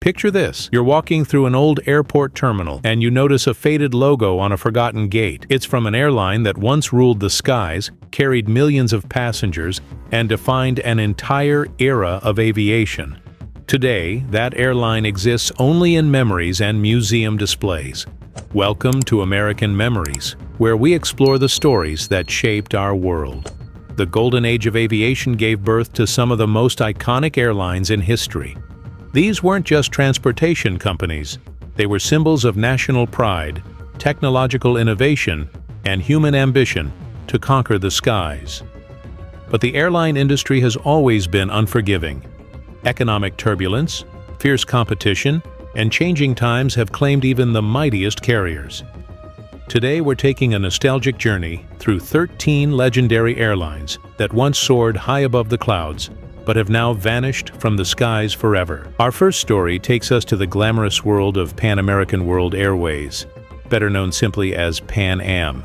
Picture this. You're walking through an old airport terminal and you notice a faded logo on a forgotten gate. It's from an airline that once ruled the skies, carried millions of passengers, and defined an entire era of aviation. Today, that airline exists only in memories and museum displays. Welcome to American Memories, where we explore the stories that shaped our world. The golden age of aviation gave birth to some of the most iconic airlines in history. These weren't just transportation companies. They were symbols of national pride, technological innovation, and human ambition to conquer the skies. But the airline industry has always been unforgiving. Economic turbulence, fierce competition, and changing times have claimed even the mightiest carriers. Today we're taking a nostalgic journey through 13 legendary airlines that once soared high above the clouds, but have now vanished from the skies forever. Our first story takes us to the glamorous world of Pan American World Airways, better known simply as Pan Am.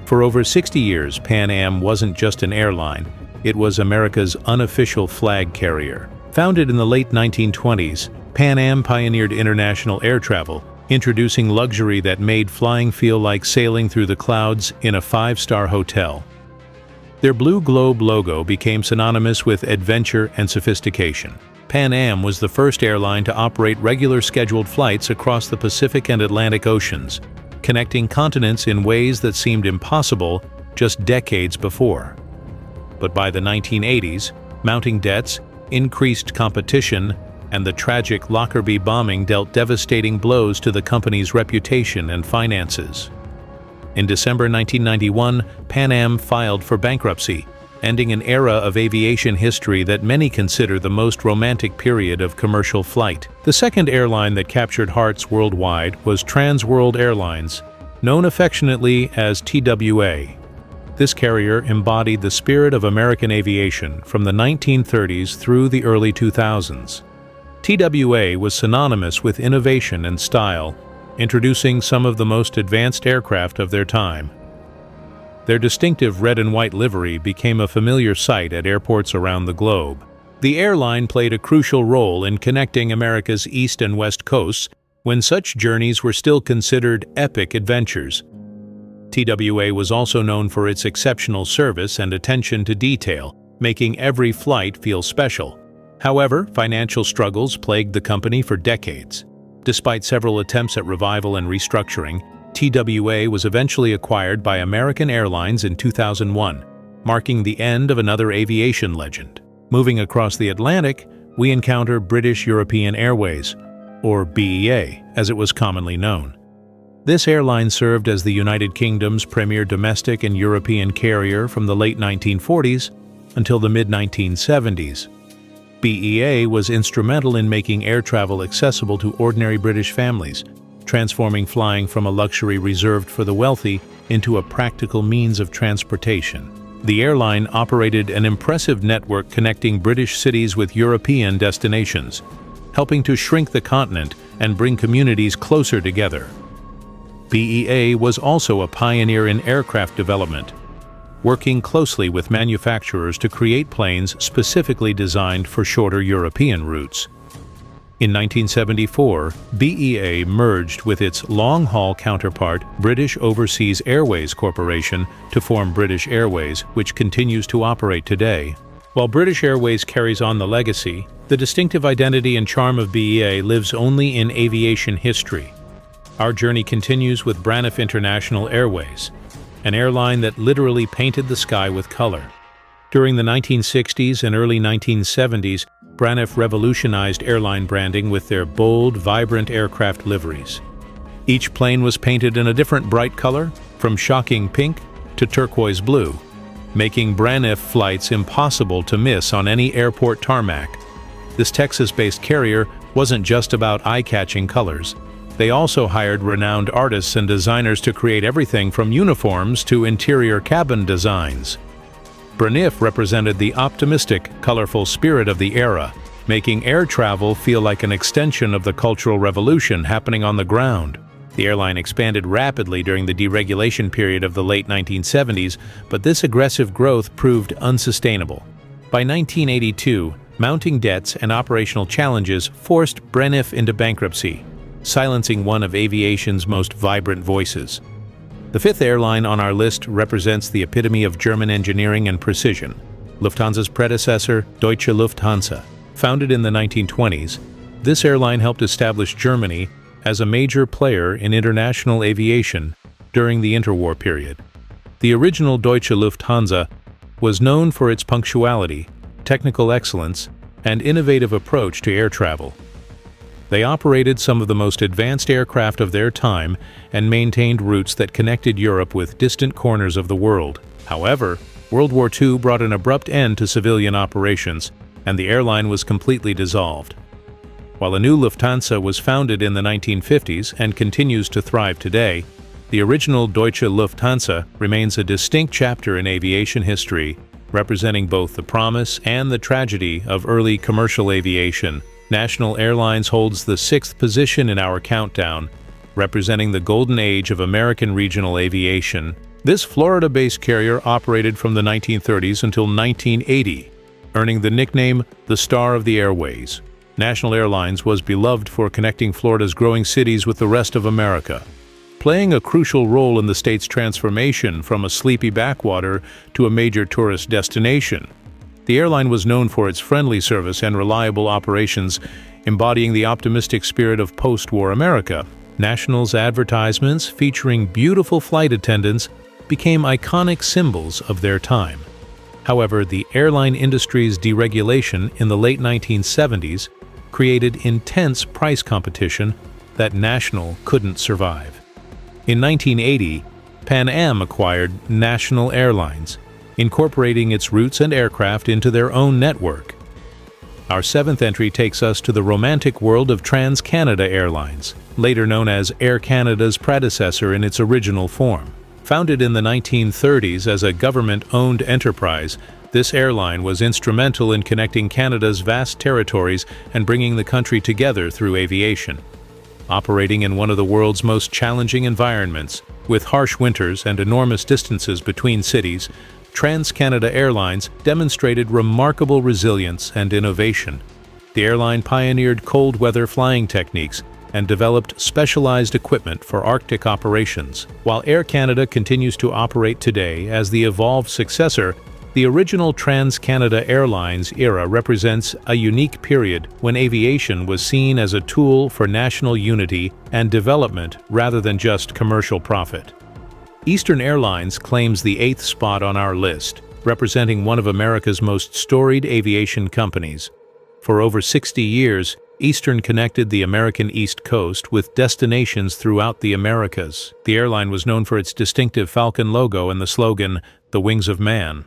For over 60 years, Pan Am wasn't just an airline, it was America's unofficial flag carrier. Founded in the late 1920s, Pan Am pioneered international air travel, introducing luxury that made flying feel like sailing through the clouds in a five-star hotel. Their blue globe logo became synonymous with adventure and sophistication. Pan Am was the first airline to operate regular scheduled flights across the Pacific and Atlantic Oceans, connecting continents in ways that seemed impossible just decades before. But by the 1980s, mounting debts, increased competition, and the tragic Lockerbie bombing dealt devastating blows to the company's reputation and finances. In December 1991, Pan Am filed for bankruptcy, ending an era of aviation history that many consider the most romantic period of commercial flight. The second airline that captured hearts worldwide was Trans World Airlines, known affectionately as TWA. This carrier embodied the spirit of American aviation from the 1930s through the early 2000s. TWA was synonymous with innovation and style, introducing some of the most advanced aircraft of their time. Their distinctive red and white livery became a familiar sight at airports around the globe. The airline played a crucial role in connecting America's east and west coasts when such journeys were still considered epic adventures. TWA was also known for its exceptional service and attention to detail, making every flight feel special. However, financial struggles plagued the company for decades. Despite several attempts at revival and restructuring, TWA was eventually acquired by American Airlines in 2001, marking the end of another aviation legend. Moving across the Atlantic, we encounter British European Airways, or BEA, as it was commonly known. This airline served as the United Kingdom's premier domestic and European carrier from the late 1940s until the mid-1970s. BEA was instrumental in making air travel accessible to ordinary British families, transforming flying from a luxury reserved for the wealthy into a practical means of transportation. The airline operated an impressive network connecting British cities with European destinations, helping to shrink the continent and bring communities closer together. BEA was also a pioneer in aircraft development, working closely with manufacturers to create planes specifically designed for shorter European routes. In 1974, BEA merged with its long-haul counterpart, British Overseas Airways Corporation, to form British Airways, which continues to operate today. While British Airways carries on the legacy, the distinctive identity and charm of BEA lives only in aviation history. Our journey continues with Braniff International Airways, an airline that literally painted the sky with color. During the 1960s and early 1970s, Braniff revolutionized airline branding with their bold, vibrant aircraft liveries. Each plane was painted in a different bright color, from shocking pink to turquoise blue, making Braniff flights impossible to miss on any airport tarmac. This Texas-based carrier wasn't just about eye-catching colors. They also hired renowned artists and designers to create everything from uniforms to interior cabin designs. Braniff represented the optimistic, colorful spirit of the era, making air travel feel like an extension of the Cultural Revolution happening on the ground. The airline expanded rapidly during the deregulation period of the late 1970s, but this aggressive growth proved unsustainable. By 1982, Mounting debts and operational challenges forced Breniff into bankruptcy, silencing one of aviation's most vibrant voices. The fifth airline on our list represents the epitome of German engineering and precision, Lufthansa's predecessor, Deutsche Lufthansa. Founded in the 1920s, this airline helped establish Germany as a major player in international aviation during the interwar period. The original Deutsche Lufthansa was known for its punctuality, technical excellence, and innovative approach to air travel. They operated some of the most advanced aircraft of their time and maintained routes that connected Europe with distant corners of the world. However, World War II brought an abrupt end to civilian operations, and the airline was completely dissolved. While a new Lufthansa was founded in the 1950s and continues to thrive today, the original Deutsche Lufthansa remains a distinct chapter in aviation history, representing both the promise and the tragedy of early commercial aviation. National Airlines holds the sixth position in our countdown, representing the golden age of American regional aviation. This Florida-based carrier operated from the 1930s until 1980, earning the nickname the Star of the Airways. National Airlines was beloved for connecting Florida's growing cities with the rest of America, playing a crucial role in the state's transformation from a sleepy backwater to a major tourist destination. The airline was known for its friendly service and reliable operations, embodying the optimistic spirit of post-war America. National's advertisements featuring beautiful flight attendants became iconic symbols of their time. However, the airline industry's deregulation in the late 1970s created intense price competition that National couldn't survive. In 1980, Pan Am acquired National Airlines, incorporating its routes and aircraft into their own network. Our seventh entry takes us to the romantic world of Trans-Canada Airlines, later known as Air Canada's predecessor in its original form. Founded in the 1930s as a government-owned enterprise, this airline was instrumental in connecting Canada's vast territories and bringing the country together through aviation. Operating in one of the world's most challenging environments, with harsh winters and enormous distances between cities, Trans-Canada Airlines demonstrated remarkable resilience and innovation. The airline pioneered cold-weather flying techniques and developed specialized equipment for Arctic operations. While Air Canada continues to operate today as the evolved successor, the original Trans-Canada Airlines era represents a unique period when aviation was seen as a tool for national unity and development rather than just commercial profit. Eastern Airlines claims the eighth spot on our list, representing one of America's most storied aviation companies. For over 60 years, Eastern connected the American East Coast with destinations throughout the Americas. The airline was known for its distinctive falcon logo and the slogan, "The Wings of Man."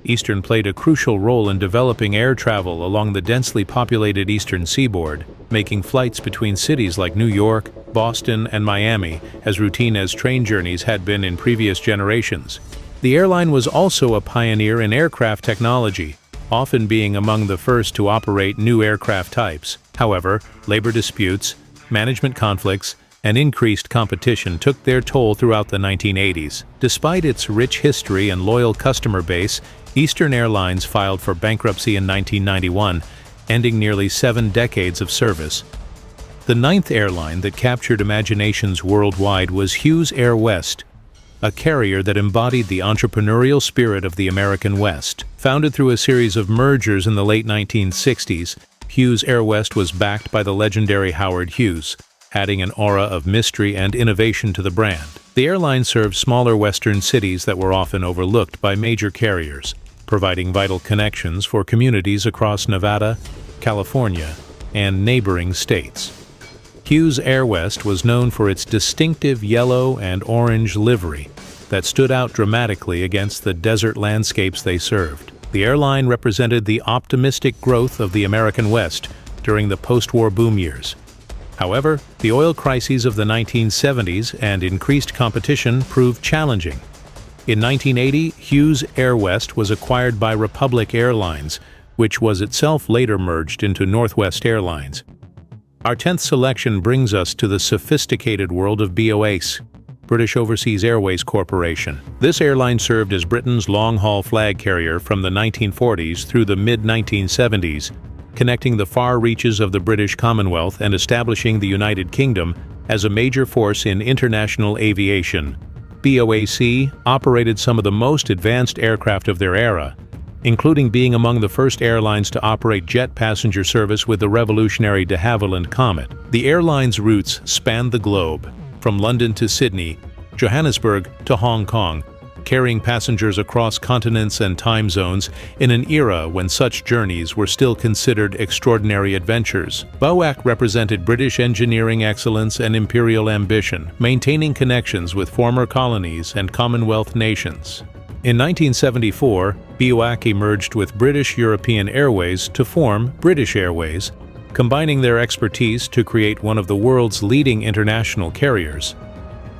Eastern played a crucial role in developing air travel along the densely populated eastern seaboard, making flights between cities like New York, Boston, and Miami as routine as train journeys had been in previous generations. The airline was also a pioneer in aircraft technology, often being among the first to operate new aircraft types. However, labor disputes, management conflicts, and increased competition took their toll throughout the 1980s. Despite its rich history and loyal customer base, Eastern Airlines filed for bankruptcy in 1991, ending nearly 7 decades of service. The ninth airline that captured imaginations worldwide was Hughes Air West, a carrier that embodied the entrepreneurial spirit of the American West. Founded through a series of mergers in the late 1960s, Hughes Air West was backed by the legendary Howard Hughes, adding an aura of mystery and innovation to the brand. The airline served smaller western cities that were often overlooked by major carriers, providing vital connections for communities across Nevada, California, and neighboring states. Hughes Air West was known for its distinctive yellow and orange livery that stood out dramatically against the desert landscapes they served. The airline represented the optimistic growth of the American West during the post-war boom years. However, the oil crises of the 1970s and increased competition proved challenging. In 1980, Hughes Air West was acquired by Republic Airlines, which was itself later merged into Northwest Airlines. Our 10th selection brings us to the sophisticated world of BOAs. British Overseas Airways Corporation. This airline served as Britain's long-haul flag carrier from the 1940s through the mid-1970s, connecting the far reaches of the British Commonwealth and establishing the United Kingdom as a major force in international aviation. BOAC operated some of the most advanced aircraft of their era, including being among the first airlines to operate jet passenger service with the revolutionary de Havilland Comet. The airline's routes spanned the globe, from London to Sydney, Johannesburg to Hong Kong, carrying passengers across continents and time zones in an era when such journeys were still considered extraordinary adventures. BOAC represented British engineering excellence and imperial ambition, maintaining connections with former colonies and Commonwealth nations. In 1974, BOAC emerged with British European Airways to form British Airways, combining their expertise to create one of the world's leading international carriers.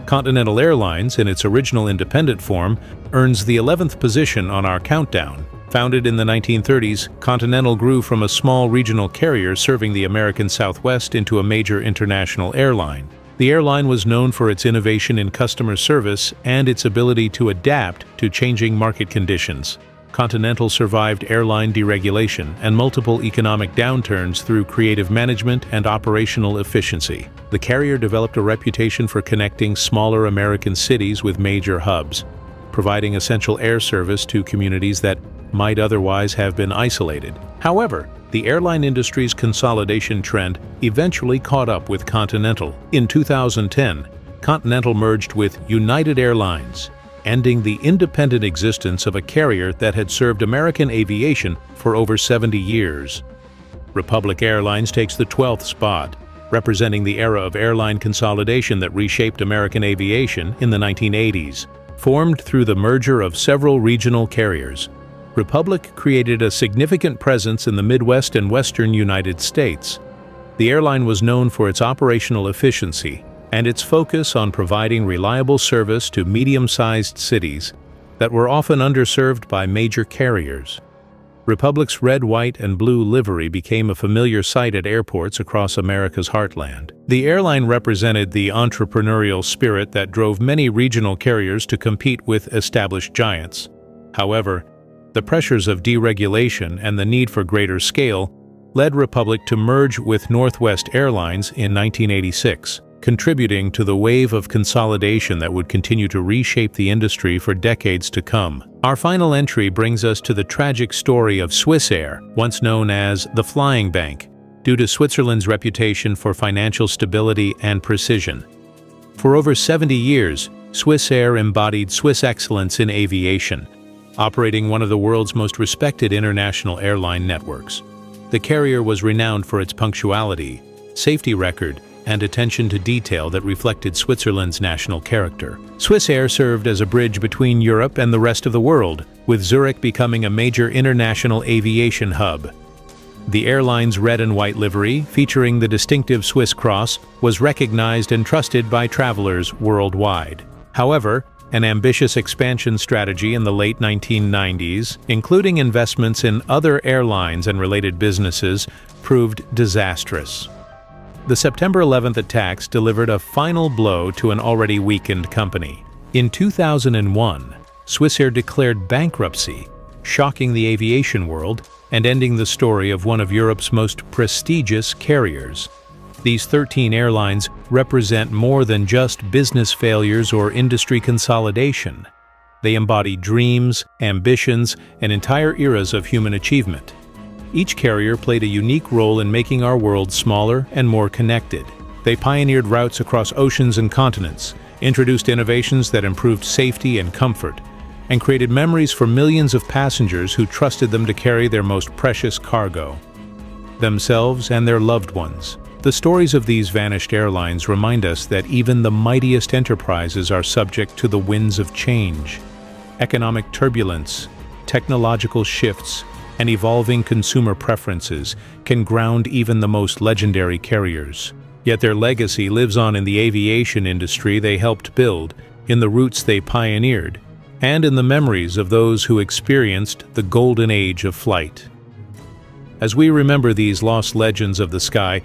Continental Airlines, in its original independent form, earns the 11th position on our countdown. Founded in the 1930s, Continental grew from a small regional carrier serving the American Southwest into a major international airline. The airline was known for its innovation in customer service and its ability to adapt to changing market conditions. Continental survived airline deregulation and multiple economic downturns through creative management and operational efficiency. The carrier developed a reputation for connecting smaller American cities with major hubs, providing essential air service to communities that might otherwise have been isolated. However, the airline industry's consolidation trend eventually caught up with Continental. In 2010, Continental merged with United Airlines, ending the independent existence of a carrier that had served American aviation for over 70 years. Republic Airlines takes the 12th spot, representing the era of airline consolidation that reshaped American aviation in the 1980s. Formed through the merger of several regional carriers, Republic created a significant presence in the Midwest and Western United States. The airline was known for its operational efficiency and its focus on providing reliable service to medium-sized cities that were often underserved by major carriers. Republic's red, white, and blue livery became a familiar sight at airports across America's heartland. The airline represented the entrepreneurial spirit that drove many regional carriers to compete with established giants. However, the pressures of deregulation and the need for greater scale led Republic to merge with Northwest Airlines in 1986. Contributing to the wave of consolidation that would continue to reshape the industry for decades to come. Our final entry brings us to the tragic story of Swissair, once known as the Flying Bank, due to Switzerland's reputation for financial stability and precision. For over 70 years, Swissair embodied Swiss excellence in aviation, operating one of the world's most respected international airline networks. The carrier was renowned for its punctuality, safety record, and attention to detail that reflected Switzerland's national character. Swissair served as a bridge between Europe and the rest of the world, with Zurich becoming a major international aviation hub. The airline's red and white livery, featuring the distinctive Swiss cross, was recognized and trusted by travelers worldwide. However, an ambitious expansion strategy in the late 1990s, including investments in other airlines and related businesses, proved disastrous. The September 11th attacks delivered a final blow to an already weakened company. In 2001, Swissair declared bankruptcy, shocking the aviation world and ending the story of one of Europe's most prestigious carriers. These 13 airlines represent more than just business failures or industry consolidation. They embody dreams, ambitions, and entire eras of human achievement. Each carrier played a unique role in making our world smaller and more connected. They pioneered routes across oceans and continents, introduced innovations that improved safety and comfort, and created memories for millions of passengers who trusted them to carry their most precious cargo, themselves and their loved ones. The stories of these vanished airlines remind us that even the mightiest enterprises are subject to the winds of change. Economic turbulence, technological shifts, and evolving consumer preferences can ground even the most legendary carriers. Yet their legacy lives on in the aviation industry they helped build, in the routes they pioneered, and in the memories of those who experienced the golden age of flight. As we remember these lost legends of the sky,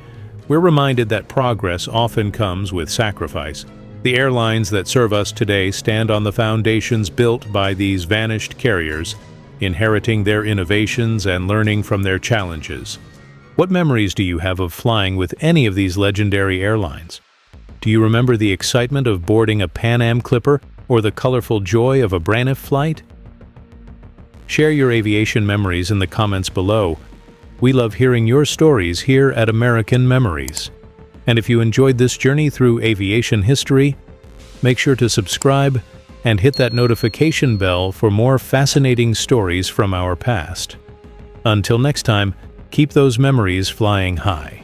we're reminded that progress often comes with sacrifice. The airlines that serve us today stand on the foundations built by these vanished carriers, inheriting their innovations and learning from their challenges. What memories do you have of flying with any of these legendary airlines? Do you remember the excitement of boarding a Pan Am Clipper or the colorful joy of a Braniff flight? Share your aviation memories in the comments below. We love hearing your stories here at American Memories. And if you enjoyed this journey through aviation history, make sure to subscribe and hit that notification bell for more fascinating stories from our past. Until next time, keep those memories flying high.